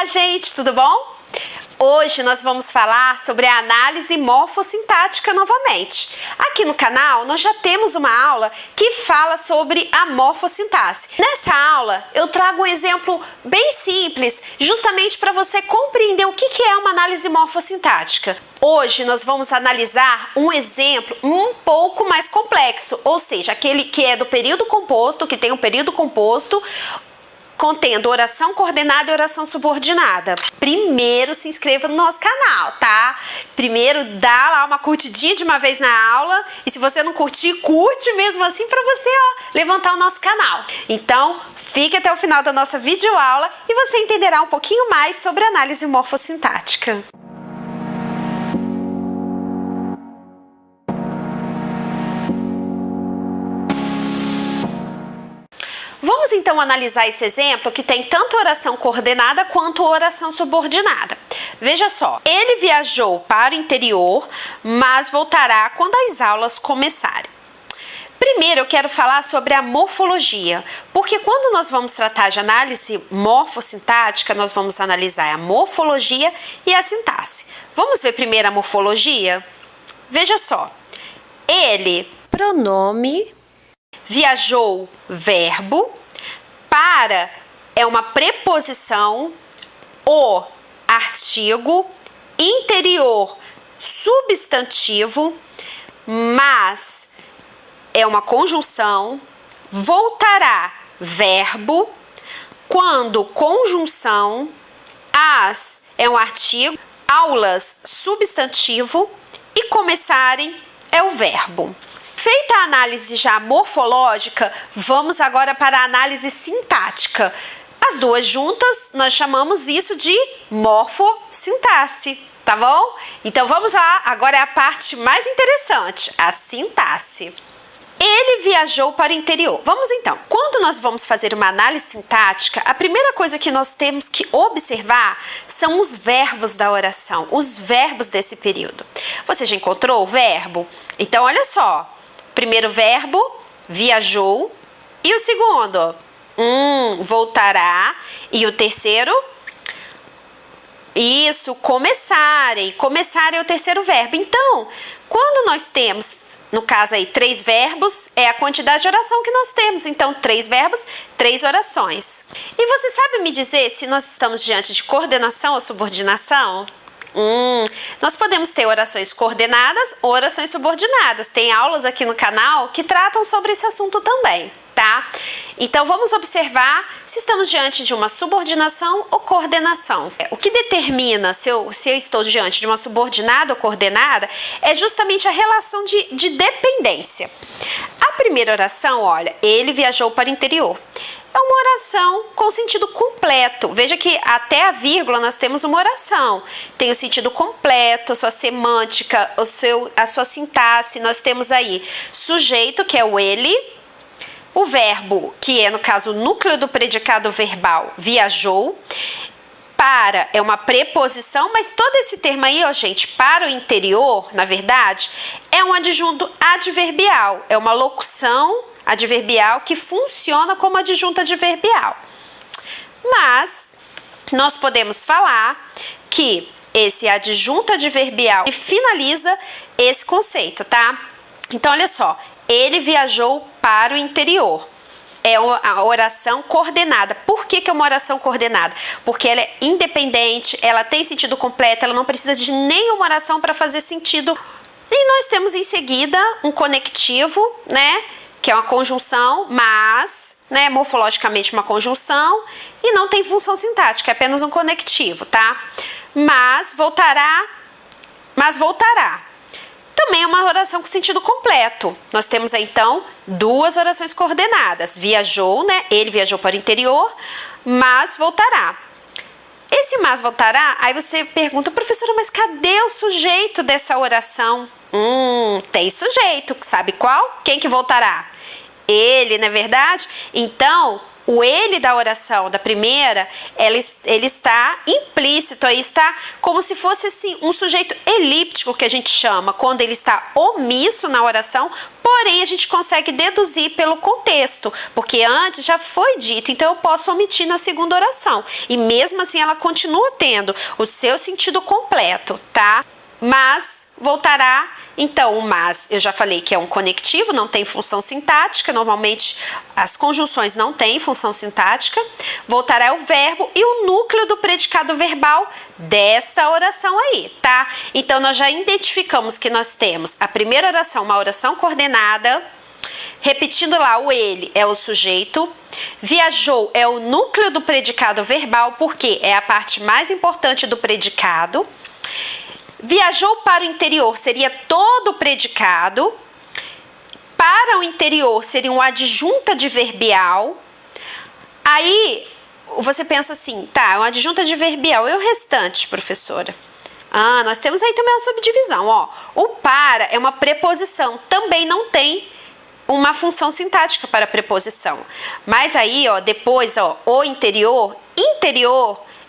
Olá, gente, tudo bom? Hoje nós vamos falar sobre a análise morfossintática novamente. Aqui no canal nós já temos uma aula que fala sobre a morfossintaxe. Nessa aula eu trago um exemplo bem simples, justamente para você compreender o que é uma análise morfossintática. Hoje nós vamos analisar um exemplo um pouco mais complexo, ou seja, aquele que é do período composto, que tem um período composto, contendo oração coordenada e oração subordinada. Primeiro se inscreva no nosso canal, tá? Primeiro dá lá uma curtidinha de uma vez na aula e se você não curtir, curte mesmo assim para você, levantar o nosso canal. Então, fique até o final da nossa videoaula e você entenderá um pouquinho mais sobre análise morfossintática. Vamos então analisar esse exemplo que tem tanto oração coordenada quanto oração subordinada. Veja só, ele viajou para o interior, mas voltará quando as aulas começarem. Primeiro eu quero falar sobre a morfologia, porque quando nós vamos tratar de análise morfossintática, nós vamos analisar a morfologia e a sintaxe. Vamos ver primeiro a morfologia? Veja só, ele, pronome, viajou, verbo, para é uma preposição, o, artigo, interior, substantivo, mas é uma conjunção, voltará, verbo, quando, conjunção, as é um artigo, aulas, substantivo e começarem é o verbo. Feita a análise já morfológica, vamos agora para a análise sintática. As duas juntas, nós chamamos isso de morfossintaxe, tá bom? Então vamos lá, agora é a parte mais interessante, a sintaxe. Ele viajou para o interior. Vamos então, quando nós vamos fazer uma análise sintática, a primeira coisa que nós temos que observar são os verbos da oração, os verbos desse período. Você já encontrou o verbo? Então olha só. Primeiro verbo, viajou. E o segundo? Voltará. E o terceiro? Isso, começarem. Começarem é o terceiro verbo. Então, quando nós temos, no caso aí, 3 verbos, é a quantidade de oração que nós temos. Então, 3 verbos, 3 orações. E você sabe me dizer se nós estamos diante de coordenação ou subordinação? Nós podemos ter orações coordenadas ou orações subordinadas. Tem aulas aqui no canal que tratam sobre esse assunto também, tá? Então, vamos observar se estamos diante de uma subordinação ou coordenação. O que determina se eu estou diante de uma subordinada ou coordenada é justamente a relação de dependência. A primeira oração, olha, ele viajou para o interior. É uma oração com sentido completo. Veja que até a vírgula nós temos uma oração. Tem o sentido completo, a sua semântica, a sua sintaxe. Nós temos aí sujeito, que é o ele, o verbo, que é, no caso, o núcleo do predicado verbal, viajou. Para é uma preposição, mas todo esse termo aí, gente, para o interior, na verdade, é um adjunto adverbial. É uma locução adverbial que funciona como adjunto adverbial. Mas nós podemos falar que esse adjunto adverbial finaliza esse conceito, tá? Então, olha só, ele viajou para o interior. É uma oração coordenada. Por que é uma oração coordenada? Porque ela é independente, ela tem sentido completo, ela não precisa de nenhuma oração para fazer sentido. E nós temos em seguida um conectivo, né? Que é uma conjunção, mas, né, morfologicamente uma conjunção e não tem função sintática, é apenas um conectivo, tá? Mas voltará. Também é uma oração com sentido completo. Nós temos aí, então, 2 orações coordenadas. Viajou, né? Ele viajou para o interior, mas voltará. Esse mas voltará, aí você pergunta, professora, mas cadê o sujeito dessa oração? Tem sujeito, sabe qual? Quem que voltará? Ele, não é verdade? Então, o ele da oração da primeira, ele está implícito, aí está como se fosse assim, um sujeito elíptico que a gente chama, quando ele está omisso na oração, porém a gente consegue deduzir pelo contexto, porque antes já foi dito, então eu posso omitir na segunda oração. E mesmo assim ela continua tendo o seu sentido completo, tá? Mas voltará, então o mas eu já falei que é um conectivo, não tem função sintática, normalmente as conjunções não têm função sintática. Voltará o verbo e o núcleo do predicado verbal desta oração aí, tá? Então nós já identificamos que nós temos a primeira oração, uma oração coordenada, repetindo lá, o ele é o sujeito, viajou é o núcleo do predicado verbal, porque é a parte mais importante do predicado. Viajou para o interior seria todo o predicado. Para o interior seria um adjunto adverbial. Aí você pensa assim, tá, é um adjunto adverbial. E o restante, professora? Ah, nós temos aí também uma subdivisão, ó. O para é uma preposição, também não tem uma função sintática para preposição. Mas aí, ó, depois, ó, o interior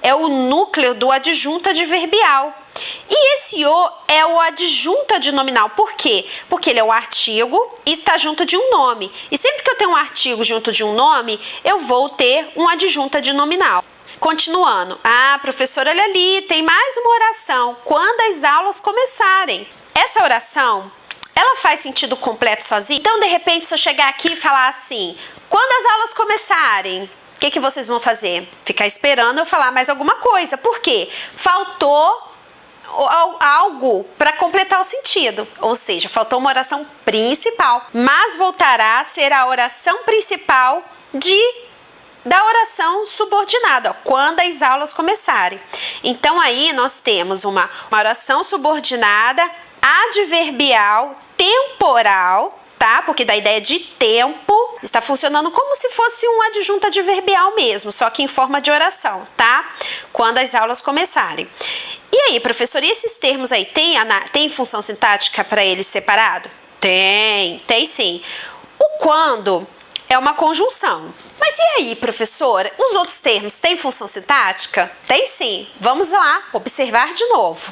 é o núcleo do adjunto adverbial. E esse o é o adjunto adnominal. Por quê? Porque ele é um artigo e está junto de um nome. E sempre que eu tenho um artigo junto de um nome, eu vou ter um adjunto adnominal. Continuando. Ah, professora, olha ali, tem mais uma oração. Quando as aulas começarem. Essa oração, ela faz sentido completo sozinha? Então, de repente, se eu chegar aqui e falar assim, quando as aulas começarem, o que vocês vão fazer? Ficar esperando eu falar mais alguma coisa. Por quê? Faltou algo para completar o sentido, ou seja, faltou uma oração principal, mas voltará a ser a oração principal da oração subordinada, ó, quando as aulas começarem. Então aí nós temos uma oração subordinada adverbial temporal, tá? Porque da ideia de tempo está funcionando como se fosse um adjunto adverbial mesmo, só que em forma de oração, tá? Quando as aulas começarem. E aí, professor, e esses termos aí, tem função sintática para eles separado? Tem sim. O quando é uma conjunção. Mas e aí, professora, os outros termos têm função sintática? Tem sim. Vamos lá observar de novo.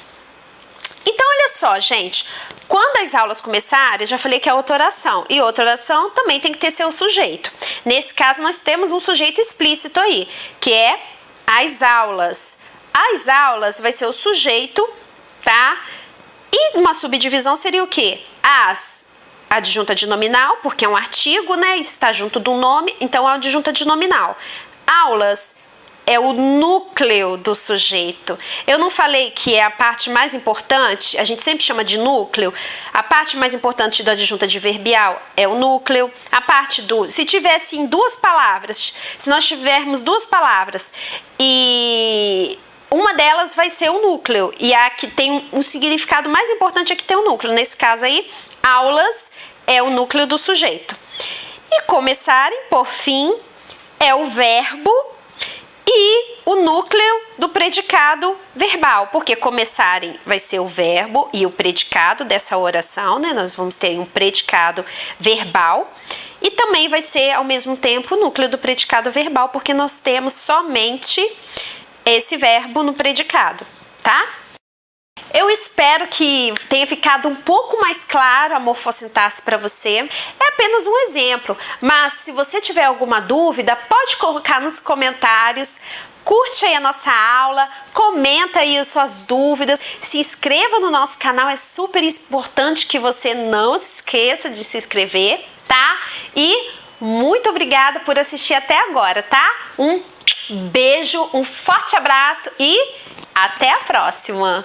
Então, olha só, gente, quando as aulas começarem, eu já falei que é outra oração, e outra oração também tem que ter seu sujeito. Nesse caso, nós temos um sujeito explícito aí, que é as aulas. As aulas vai ser o sujeito, tá? E uma subdivisão seria o quê? As adjunta adnominal, porque é um artigo, né? Está junto do nome, então é uma adjunta adnominal. Aulas é o núcleo do sujeito. Eu não falei que é a parte mais importante, a gente sempre chama de núcleo. A parte mais importante do adjunto adverbial é o núcleo. A parte do... Se tivesse em duas palavras, se nós tivermos duas palavras e uma delas vai ser o núcleo, e a que tem um significado mais importante é que tem o núcleo. Nesse caso aí, aulas é o núcleo do sujeito. E começarem, por fim, é o verbo e o núcleo do predicado verbal, porque começarem vai ser o verbo e o predicado dessa oração, né? Nós vamos ter um predicado verbal e também vai ser ao mesmo tempo o núcleo do predicado verbal, porque nós temos somente esse verbo no predicado, tá? Eu espero que tenha ficado um pouco mais claro a morfossintaxe para você. É apenas um exemplo, mas se você tiver alguma dúvida, pode colocar nos comentários. Curte aí a nossa aula, comenta aí as suas dúvidas, se inscreva no nosso canal, é super importante que você não se esqueça de se inscrever, tá? E muito obrigada por assistir até agora, tá? Um beijo, um forte abraço e até a próxima!